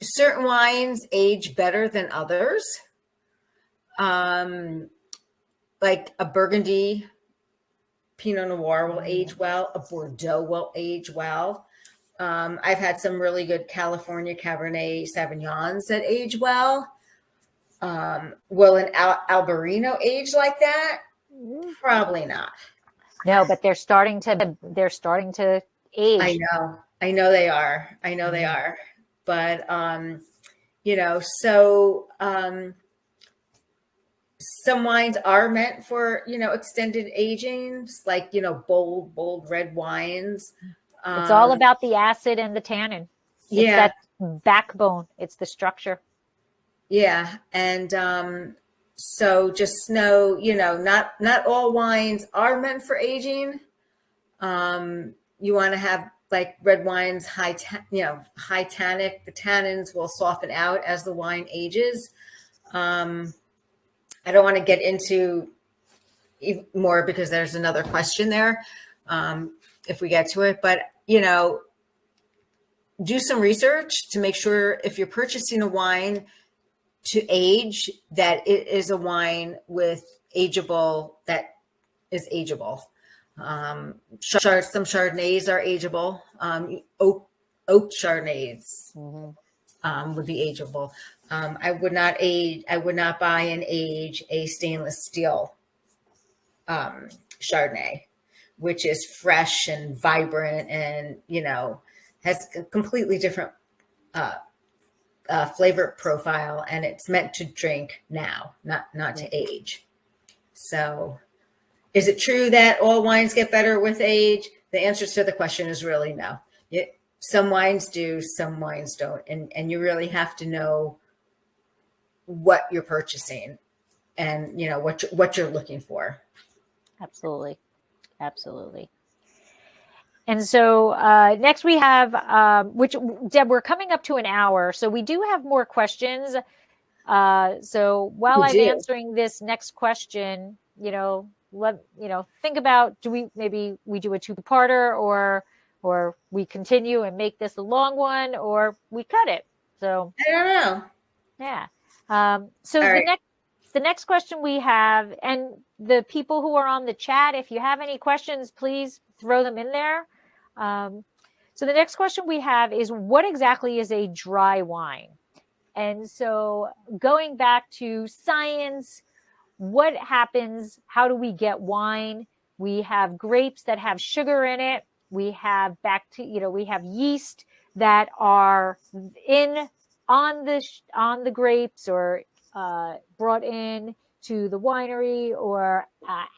S1: certain wines age better than others. Like a Burgundy Pinot Noir will age well. A Bordeaux will age well. I've had some really good California Cabernet Sauvignons that age well. Will an Albarino age like that? Probably not.
S2: No, but they're starting to age.
S1: I know they are. They are. But so some wines are meant for, extended aging, like, bold red wines.
S2: It's all about the acid and the tannin. It's that backbone. It's the structure.
S1: Yeah. And so just know, not all wines are meant for aging. You want to have, like, red wines, high tannic. The tannins will soften out as the wine ages. I don't want to get into more because there's another question there if we get to it. But, do some research to make sure if you're purchasing a wine to age, that it is a wine with that is ageable. Some Chardonnays are ageable. Oak Chardonnays would be ageable. I would not buy and age a stainless steel Chardonnay, which is fresh and vibrant and, has a completely different flavor profile, and it's meant to drink now, not to age. So is it true that all wines get better with age? The answer to the question is really no. Some wines do, some wines don't. And you really have to know what you're purchasing and, what you're looking for.
S2: Absolutely. Absolutely. And so next we have, which, Deb, we're coming up to an hour. So we do have more questions. So while I'm answering this next question, think about, maybe we do a two-parter, or we continue and make this a long one, or we cut it. So
S1: I don't know.
S2: Yeah. So the next question we have, and the people who are on the chat, if you have any questions, please throw them in there. So the next question we have is, what exactly is a dry wine? And so going back to science, what happens? How do we get wine? We have grapes that have sugar in it. We have we have yeast that are on the grapes, or brought in to the winery, or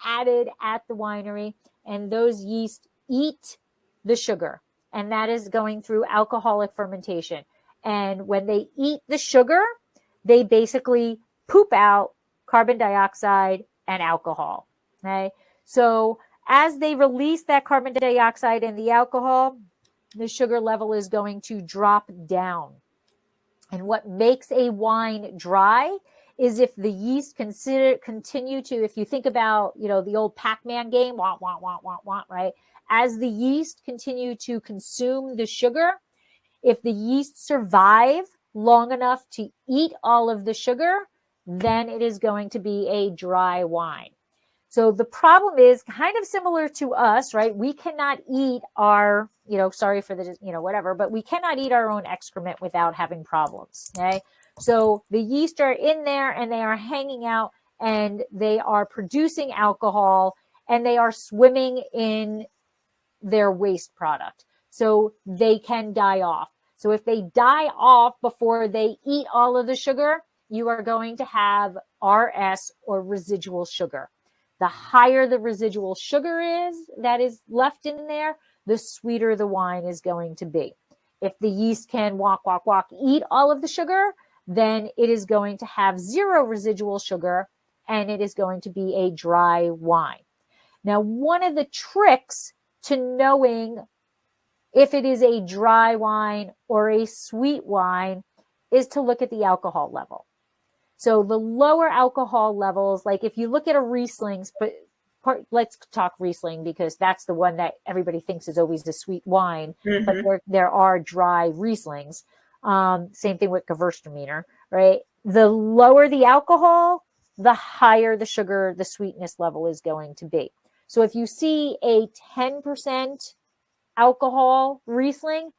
S2: added at the winery, and those yeast eat the sugar, and that is going through alcoholic fermentation. And when they eat the sugar, they basically poop out carbon dioxide and alcohol. Okay. So as they release that carbon dioxide and the alcohol, the sugar level is going to drop down. And what makes a wine dry is if the yeast continue to, if you think about, the old Pac-Man game, wah, wah, wah, wah, wah, right? As the yeast continue to consume the sugar, if the yeast survive long enough to eat all of the sugar, then it is going to be a dry wine. So the problem is kind of similar to us, right? We cannot eat our, sorry for the, whatever, but we cannot eat our own excrement without having problems. Okay. So the yeast are in there and they are hanging out and they are producing alcohol and they are swimming in their waste product. So they can die off. So if they die off before they eat all of the sugar, you are going to have RS, or residual sugar. The higher the residual sugar is that is left in there, the sweeter the wine is going to be. If the yeast can eat all of the sugar, then it is going to have 0 residual sugar, and it is going to be a dry wine. Now, one of the tricks to knowing if it is a dry wine or a sweet wine is to look at the alcohol level. So the lower alcohol levels, like if you look at a Riesling, let's talk Riesling because that's the one that everybody thinks is always a sweet wine, but there are dry Rieslings. Same thing with Gewürztraminer, right? The lower the alcohol, the higher the sugar, the sweetness level is going to be. So if you see a 10% alcohol Riesling,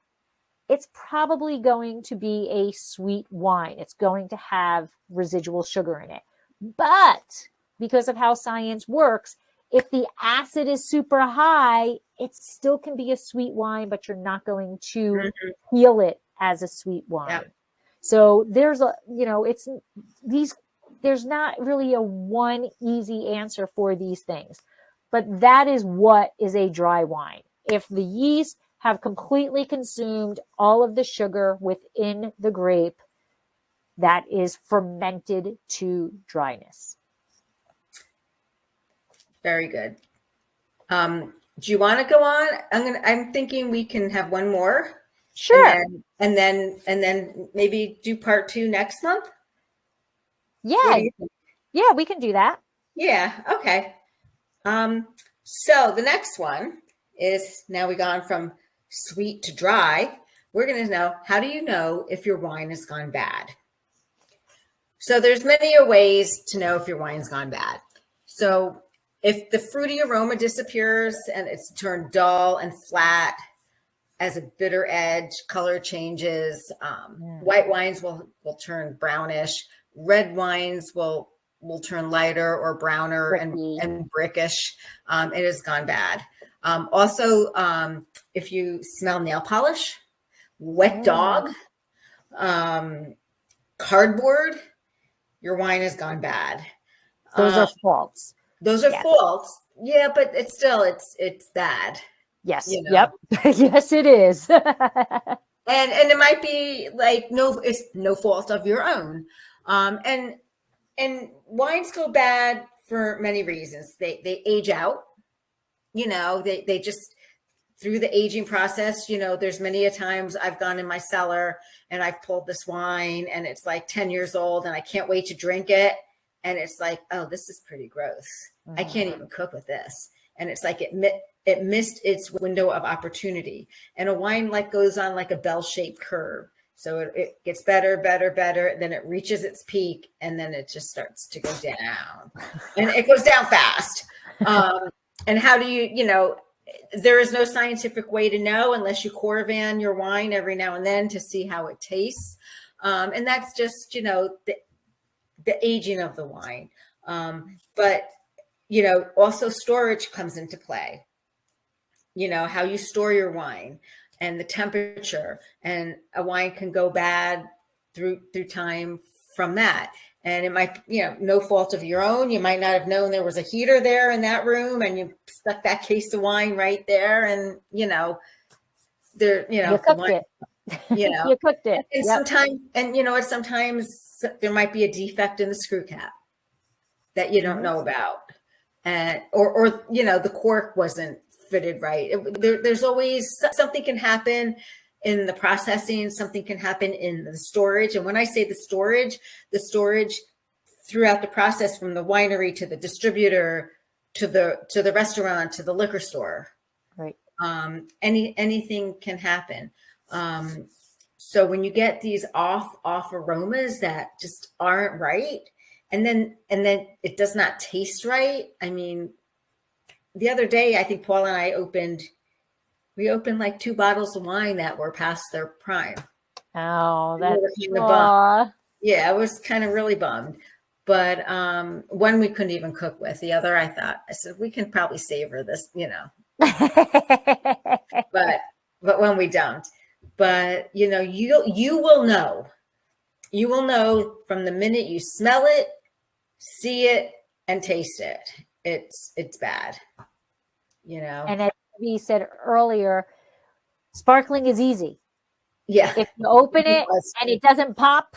S2: it's probably going to be a sweet wine. It's going to have residual sugar in it. But because of how science works, if the acid is super high, it still can be a sweet wine, but you're not going to feel it as a sweet wine. Yep. So there's there's not really a one easy answer for these things, but that is what is a dry wine. If the yeast have completely consumed all of the sugar within the grape, that is fermented to dryness.
S1: Very good. Do you want to go on? I'm thinking we can have one more.
S2: Sure.
S1: And then maybe do part 2 next month.
S2: Yeah. Yeah, we can do that.
S1: Yeah. Okay. So the next one is, now we've gone from sweet to dry. we're going to know, how do you know if your wine has gone bad? So there's many ways to know if your wine's gone bad. So if the fruity aroma disappears and it's turned dull and flat, as a bitter edge, color changes, white wines will turn brownish, red wines will turn lighter or browner and brickish. It has gone bad. Also, if you smell nail polish, wet dog, cardboard, your wine has gone bad.
S2: Those are faults.
S1: Those are faults. Yeah, but it's still, it's bad.
S2: Yes. You know? Yep. Yes, it is.
S1: and it might be like, it's no fault of your own. And wines go bad for many reasons. They age out, they just, through the aging process, there's many a times I've gone in my cellar and I've pulled this wine and it's like 10 years old and I can't wait to drink it. And it's like, oh, this is pretty gross. I can't even cook with this. And it's like, it missed its window of opportunity. And a wine goes on like a bell-shaped curve. So it gets better, then it reaches its peak, and then it just starts to go down. And it goes down fast. And how do there is no scientific way to know unless you Corvan your wine every now and then to see how it tastes. And that's just, the aging of the wine. But, also storage comes into play. How you store your wine and the temperature, and a wine can go bad through time from that. And it might, no fault of your own. You might not have known there was a heater there in that room and you stuck that case of wine right there. And,
S2: you cooked it. You cooked it.
S1: And sometimes there might be a defect in the screw cap that you don't know about. And, or the cork wasn't fitted right. There's always something can happen in the processing, something can happen in the storage. And when I say the storage throughout the process, from the winery to the distributor to the restaurant to the liquor store,
S2: right?
S1: Anything can happen. So when you get these off aromas that just aren't right, and then it does not taste right. I mean, the other day, I think Paul and I opened like 2 bottles of wine that were past their prime.
S2: Oh, that's
S1: yeah, I was kind of really bummed. But one we couldn't even cook with. The other, I said, we can probably savor this, but when we don't. But you will know. You will know from the minute you smell it, see it, and taste it. It's bad.
S2: And as we said earlier, sparkling is easy.
S1: Yeah.
S2: If you open it and it doesn't pop.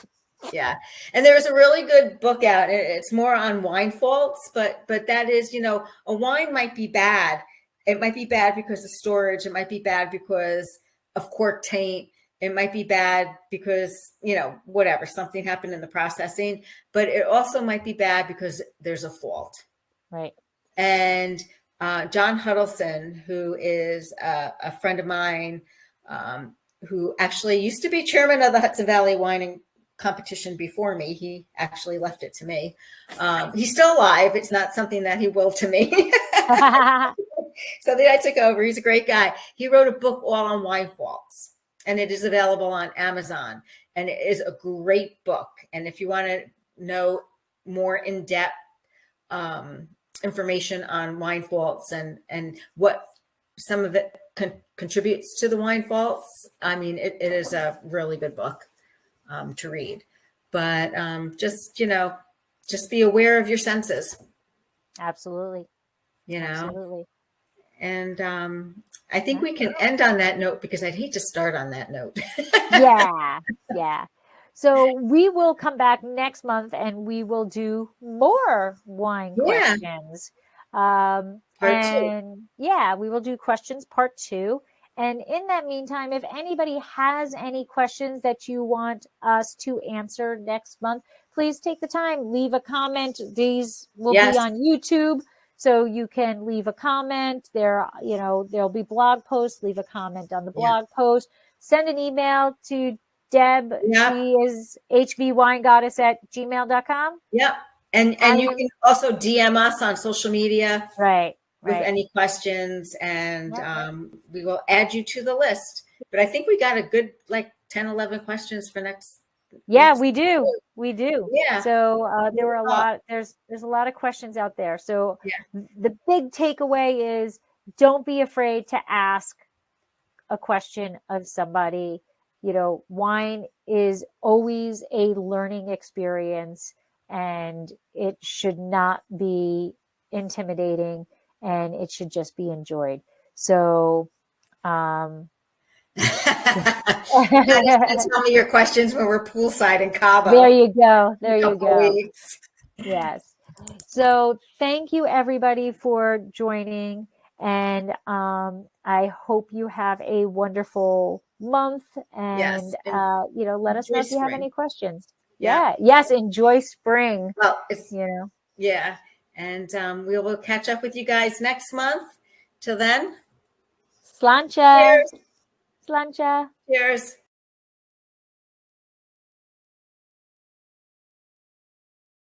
S1: Yeah. And there's a really good book out. It's more on wine faults, but that is, a wine might be bad. It might be bad because of storage. It might be bad because of cork taint. It might be bad because, whatever, something happened in the processing, but it also might be bad because there's a fault.
S2: Right.
S1: And John Huddleston, who is a friend of mine, who actually used to be chairman of the Hudson Valley Wine Competition before me. He actually left it to me. He's still alive. It's not something that he willed to me. So then I took over. He's a great guy. He wrote a book all on wine faults, and it is available on Amazon. And it is a great book. And if you want to know more in-depth information on wine faults and what some of it contributes to the wine faults, I mean, it is a really good book to read. But just be aware of your senses.
S2: Absolutely. Absolutely.
S1: And I think we can end on that note, because I'd hate to start on that note.
S2: Yeah. So we will come back next month and we will do more wine questions. We will do questions part 2. And in that meantime, if anybody has any questions that you want us to answer next month, please take the time, leave a comment. These will be on YouTube. So you can leave a comment there. There'll be blog posts, leave a comment on the blog post. send an email to Deb.
S1: Yep.
S2: She is hvwinegoddess@gmail.com.
S1: Yep. And you can also DM us on social media
S2: Right.
S1: with
S2: Right.
S1: any questions, and
S2: Yep.
S1: we will add you to the list. But I think we got a good, like 10, 11 questions for next.
S2: Yeah, we do. We do.
S1: Yeah.
S2: So there were a lot. There's a lot of questions out there. So the big takeaway is don't be afraid to ask a question of somebody. You know, wine is always a learning experience, and it should not be intimidating, and it should just be enjoyed. So
S1: tell me your questions when we're poolside in Cabo.
S2: There you go. There you go.
S1: Weeks.
S2: Yes. So thank you everybody for joining. And I hope you have a wonderful month. And, let us know if you have any questions. Yeah. Yes. Enjoy spring.
S1: Well,
S2: Yeah.
S1: And we will catch up with you guys next month. Till then.
S2: Slancha.
S1: Cheers.
S2: Slancha.
S1: Cheers.